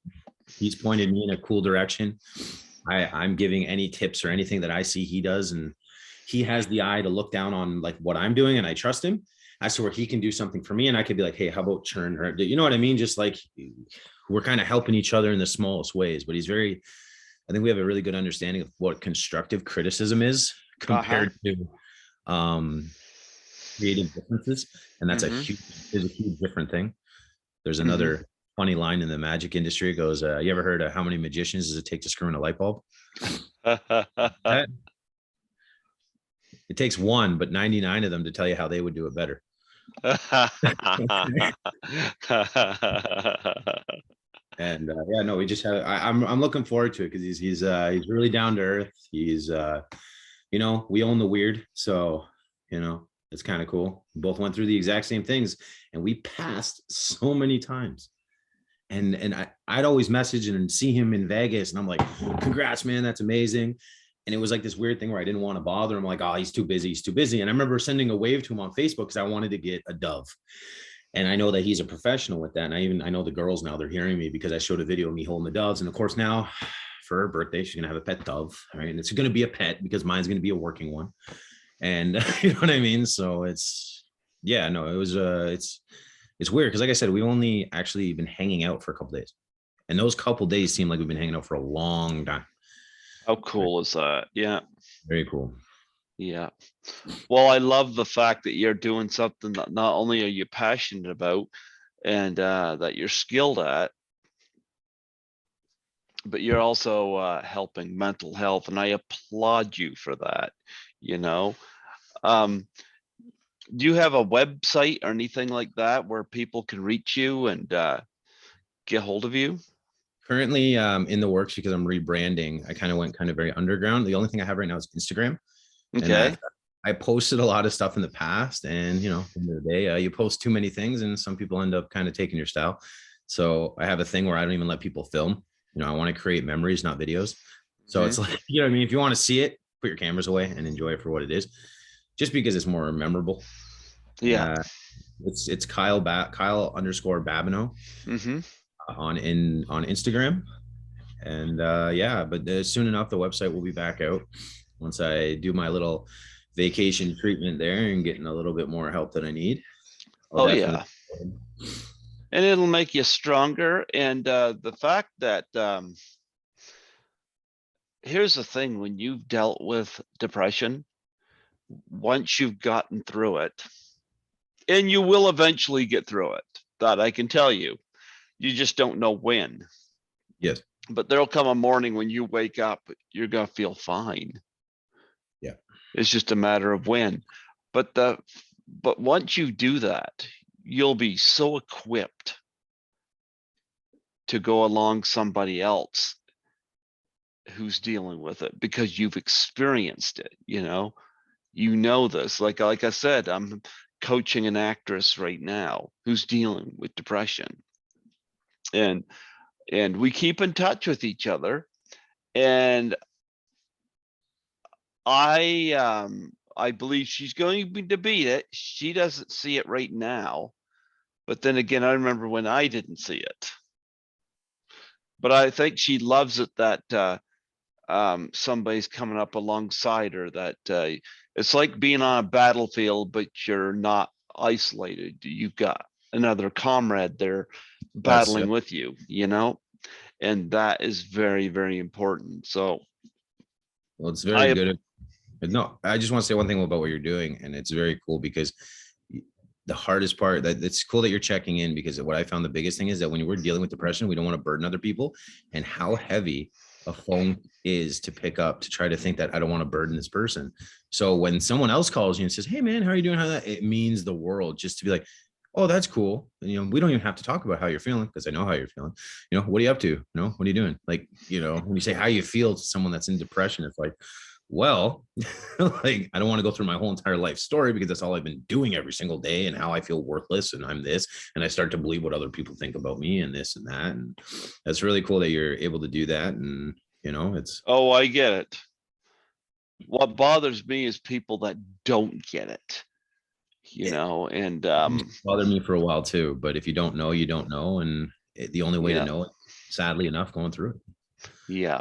he's pointed me in a cool direction. I'm giving any tips or anything that I see he does. And he has the eye to look down on like what I'm doing. And I trust him as to where he can do something for me. And I could be like, hey, how about churn? Or you know what I mean? Just like we're kind of helping each other in the smallest ways, but I think we have a really good understanding of what constructive criticism is compared to creative differences. And that's a huge different thing. There's another funny line in the magic industry. It goes, you ever heard of how many magicians does it take to screw in a light bulb? It takes one, but 99 of them to tell you how they would do it better. And we just have. I'm looking forward to it because he's really down to earth. He's we own the weird, so it's kind of cool. We both went through the exact same things, and we passed so many times. And I'd always message and see him in Vegas, and I'm like, congrats, man, that's amazing. And it was like this weird thing where I didn't want to bother him. Like, oh, he's too busy. And I remember sending a wave to him on Facebook because I wanted to get a dove. And I know that he's a professional with that. And I know the girls now, they're hearing me because I showed a video of me holding the doves. And of course, now for her birthday, she's going to have a pet dove. Right. And it's going to be a pet because mine's going to be a working one. And you know what I mean? So it was, it's weird. Cause like I said, we've only actually been hanging out for a couple of days. And those couple of days seem like we've been hanging out for a long time. How cool is that? Yeah. Very cool. Yeah. Well, I love the fact that you're doing something that not only are you passionate about and that you're skilled at, but you're also helping mental health. And I applaud you for that. Do you have a website or anything like that where people can reach you and get hold of you? Currently in the works because I'm rebranding. I kind of went very underground. The only thing I have right now is Instagram. Okay. And I posted a lot of stuff in the past, and at the end of the day, you post too many things and some people end up kind of taking your style. So I have a thing where I don't even let people film. I want to create memories, not videos. So it's like, I mean, if you want to see it, put your cameras away and enjoy it for what it is, just because it's more memorable. Yeah. It's Kyle _ Babineau. On Instagram. And but soon enough the website will be back out once I do my little vacation treatment there and getting a little bit more help that I need. And it'll make you stronger. And the fact that here's the thing, when you've dealt with depression, once you've gotten through it, and you will eventually get through it, that I can tell you. You just don't know when. Yes. But there'll come a morning when you wake up, you're going to feel fine. Yeah. It's just a matter of when. But the But once you do that, you'll be so equipped to go along somebody else who's dealing with it because you've experienced it, you know this. Like I said, I'm coaching an actress right now who's dealing with depression, and we keep in touch with each other. And I believe she's going to beat it. She doesn't see it right now, but then again, I remember when I didn't see it. But I think she loves it that somebody's coming up alongside her, that it's like being on a battlefield, but you're not isolated. You've got another comrade there Yes. battling with you, and that is very, very important. So Well, it's very good. No, I just want to say one thing about what you're doing, and it's very cool because the hardest part, that it's cool that you're checking in, because what I found the biggest thing is that when we're dealing with depression, we don't want to burden other people, and how heavy a phone is to pick up, to try to think that I don't want to burden this person. So when someone else calls you and says, "Hey man, how are you doing?" It means the world, just to be like, "Oh, that's cool." And, we don't even have to talk about how you're feeling, because I know how you're feeling. What are you up to? What are you doing? Like, when you say how you feel to someone that's in depression, it's like, well, like, I don't want to go through my whole entire life story, because that's all I've been doing every single day, and how I feel worthless and I'm this, and I start to believe what other people think about me and this and that. And that's really cool that you're able to do that. And it's Oh, I get it. What bothers me is people that don't get it, and bothered me for a while too. But if you don't know, you don't know, and the only way to yeah, know it, sadly enough, going through it. yeah.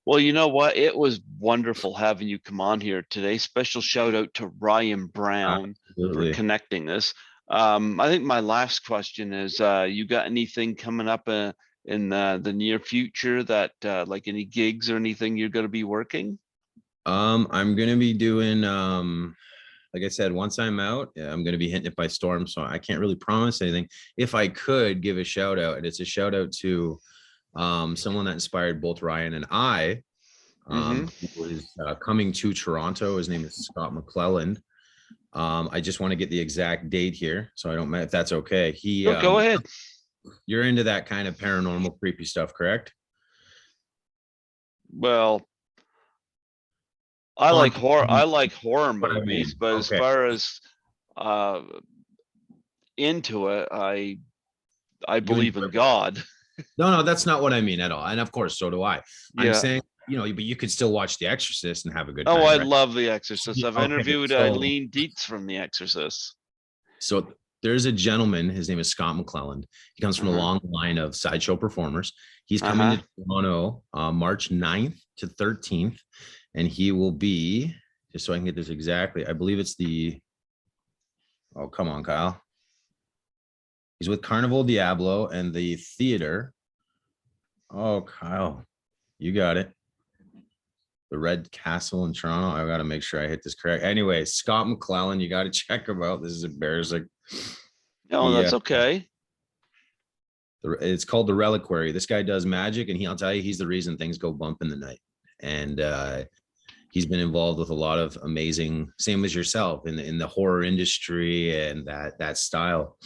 Well, you know what? It was wonderful having you come on here today. Special shout out to Ryan Brown for Absolutely. connecting this. I think my last question is, you got anything coming up in the near future that like any gigs or anything you're going to be working? I'm gonna be doing like I said, once I'm out, yeah, I'm gonna be hitting it by storm. So I can't really promise anything. If I could give a shout out, and it's a shout out to someone that inspired both Ryan and I, Mm-hmm. who is coming to Toronto. His name is Scott McClelland. I just want to get the exact date here, so I don't, if that's okay. He, Go ahead. you're into that kind of paranormal, creepy stuff, correct? Well, I like Haunted. horror. I like horror What I movies, mean. but as Okay. far as uh, into it, I You believe in God. No, that's not what I mean at all. And of course, so do I. I'm Yeah. saying, but you could still watch The Exorcist and have a good Oh, I time, right? love The Exorcist. I've Okay, interviewed so Eileen Dietz from The Exorcist. there's a gentleman. His name is Scott McClelland. He comes from a Uh-huh. long line of sideshow performers. He's coming Uh-huh. to Toronto March 9th to 13th, and he will be, just so I can get this exactly, I believe it's the, oh, come on, Kyle. He's with Carnival Diablo and the theater. Oh, Kyle, you got it. The Red Castle in Toronto. I got to make sure I hit this correct. Anyway, Scott McClelland, you got to check him out. This is embarrassing. No, He, that's okay. it's called the Reliquary. This guy does magic, and I'll tell you, he's the reason things go bump in the night. And he's been involved with a lot of amazing, same as yourself, in the horror industry and that style.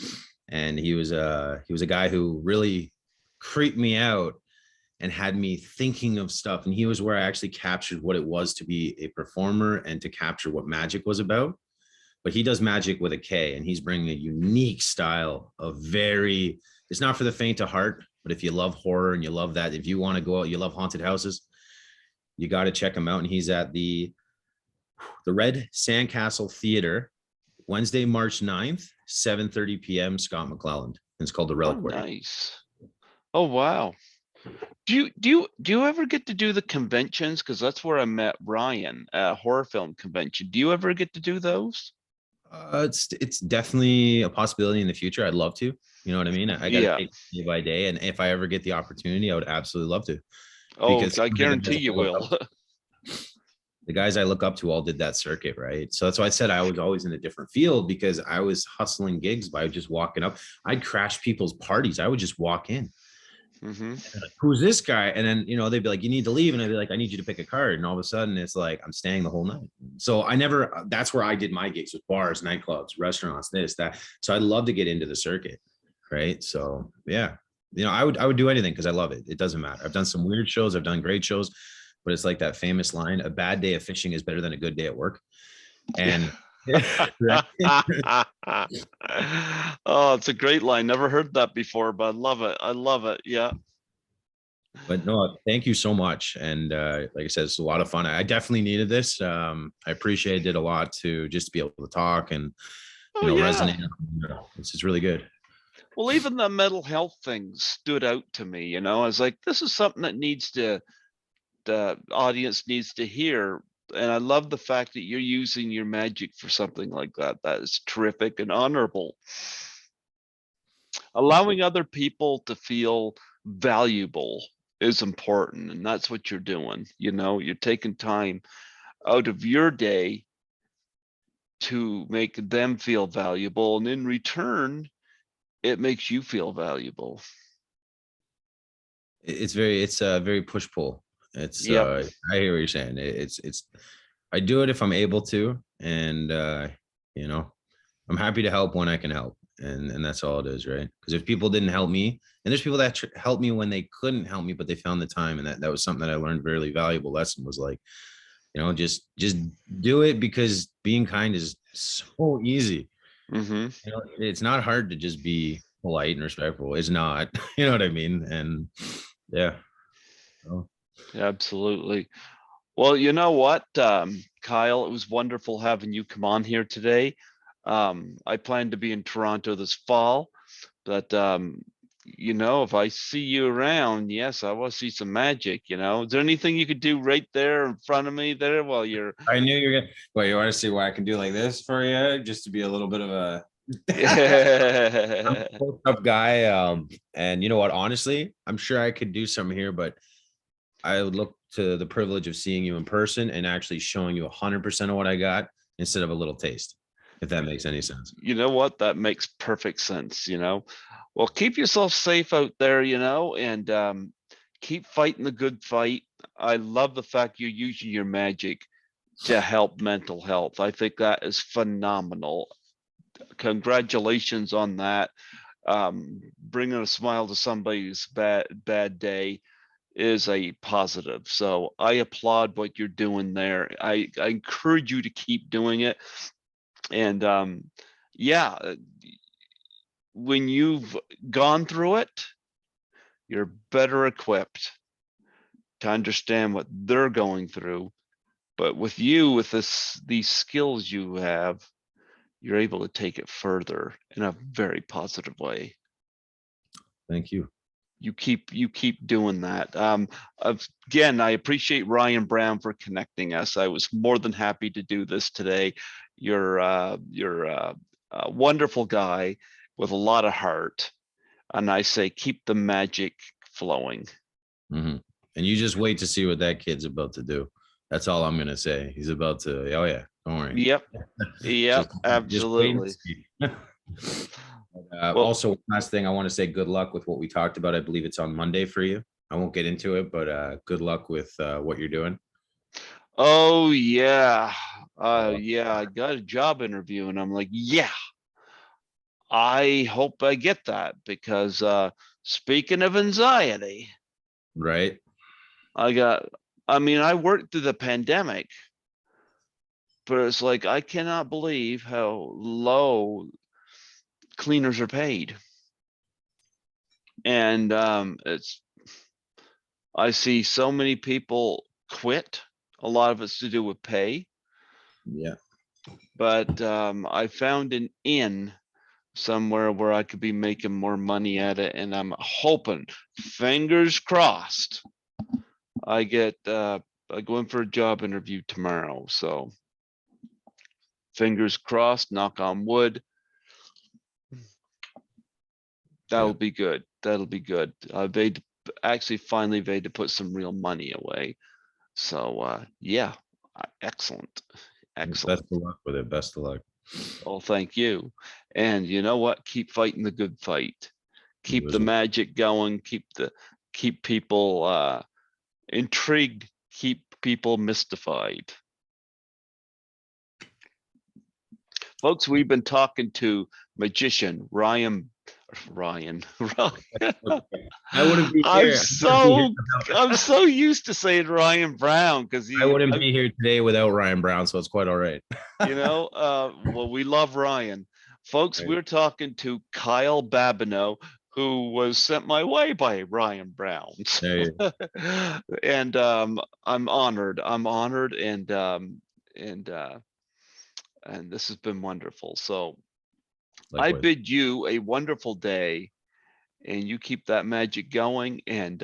And he was a guy who really creeped me out and had me thinking of stuff. And he was where I actually captured what it was to be a performer and to capture what magic was about. But he does magic with a K, and he's bringing a unique style of very, it's not for the faint of heart, but if you love horror and you love that, if you want to go out, you love haunted houses, you got to check him out. And he's at the Red Sandcastle Theater, Wednesday, March 9th, 7:30 p.m. Scott McClelland. It's called The Oh, Reliquary. nice. Oh, wow. Do you ever get to do the conventions? Because that's where I met Ryan, horror film convention. Do you ever get to do those? It's definitely a possibility in the future. I'd love to. You know what I mean? I got to Yeah. take it day by day, and if I ever get the opportunity, I would absolutely love to. Oh, Because I guarantee you will. the guys I look up to all did that circuit, right? So that's why I said I was always in a different field, because I was hustling gigs by just walking up. I'd crash people's parties. I would just walk in. Mm-hmm. Like, who's this guy? And then, they'd be like, you need to leave. And I'd be like, I need you to pick a card. And all of a sudden it's like, I'm staying the whole night. So that's where I did my gigs, with bars, nightclubs, restaurants, this, that. So I'd love to get into the circuit. Right. So yeah, I would do anything because I love it. It doesn't matter. I've done some weird shows. I've done great shows, but it's like that famous line, a bad day of fishing is better than a good day at work. And right? Oh, it's a great line. Never heard that before, but I love it. I love it. Yeah. But no, thank you so much. And like I said, it's a lot of fun. I definitely needed this. I appreciated it a lot to just be able to talk and, Oh, yeah. resonate. This is really good. Well, even the mental health thing stood out to me. I was like, this is something that the audience needs to hear. And I love the fact that you're using your magic for something like that. That is terrific and honorable. Allowing other people to feel valuable is important, and that's what you're doing. You're taking time out of your day to make them feel valuable, and in return it makes you feel valuable. It's very push pull. Yep. I hear what you're saying. It's I do it if I'm able to, and you know I'm happy to help when I can help, and that's all it is, right? Because if people didn't help me, and there's people that helped me when they couldn't help me, but they found the time, and that was something that I learned. Very valuable lesson was like, just do it, because being kind is so easy. Mm-hmm. It's not hard to just be polite and respectful. It's not, you know what I mean? And yeah. So, Absolutely. Well, you know what, Kyle, it was wonderful having you come on here today. I plan to be in Toronto this fall, but if I see you around, yes, I want to see some magic. Is there anything you could do right there in front of me there while you're I knew you were gonna. Well, you want to see what I can do like this for you, just to be a little bit of a I'm a close-up guy. And you know what? Honestly, I'm sure I could do something here, but I would look to the privilege of seeing you in person and actually showing you 100% of what I got instead of a little taste, if that makes any sense. You know what? That makes perfect sense. Well, keep yourself safe out there, and keep fighting the good fight. I love the fact you're using your magic to help mental health. I think that is phenomenal. Congratulations on that. Bringing a smile to somebody's bad day is a positive. So I applaud what you're doing there. I encourage you to keep doing it. And yeah, when you've gone through it, you're better equipped to understand what they're going through. But with these skills you have, you're able to take it further in a very positive way. Thank you. You keep doing that. Again, I appreciate Ryan Brown for connecting us. I was more than happy to do this today. You're a wonderful guy with a lot of heart, and I say keep the magic flowing. Hmm. And you just wait to see what that kid's about to do. That's all I'm gonna say. He's about to. Oh yeah, don't worry. Yep, yep, Just wait and absolutely. see. Well, Also, last thing I want to say, good luck with what we talked about. I believe it's on Monday for you. I won't get into it, but good luck with what you're doing. oh yeah, yeah. I got a job interview, and I'm like, yeah, I hope I get that because speaking of anxiety, Right. I worked through the pandemic, but it's like I cannot believe how low cleaners are paid. And I see so many people quit. A lot of it's to do with pay, Yeah. but I found an inn somewhere where I could be making more money at it, and I'm hoping, fingers crossed, I go in for a job interview tomorrow. So fingers crossed, knock on wood. That'll Yeah. be good. That'll be good. They actually finally paid to put some real money away. So yeah, excellent, Best excellent. of luck with it. Best of luck. Oh, thank you. And you know what? Keep fighting the good fight. keep as the well. magic going, keep people intrigued, keep people mystified. Folks, we've been talking to magician Ryan. I wouldn't be I'm here. so I'm so used to saying Ryan Brown because I wouldn't be here today without Ryan Brown, so it's quite all right. well, we love Ryan. Folks, Right. we're talking to Kyle Babineau, who was sent my way by Ryan Brown. There you go. And I'm honored. I'm honored, and this has been wonderful. So I Likewise. bid you a wonderful day, and you keep that magic going, and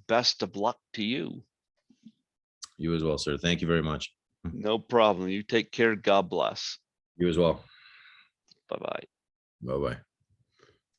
best of luck to you. You as well, sir. Thank you very much. No problem. You take care. God bless. You as well. Bye-bye. Bye-bye.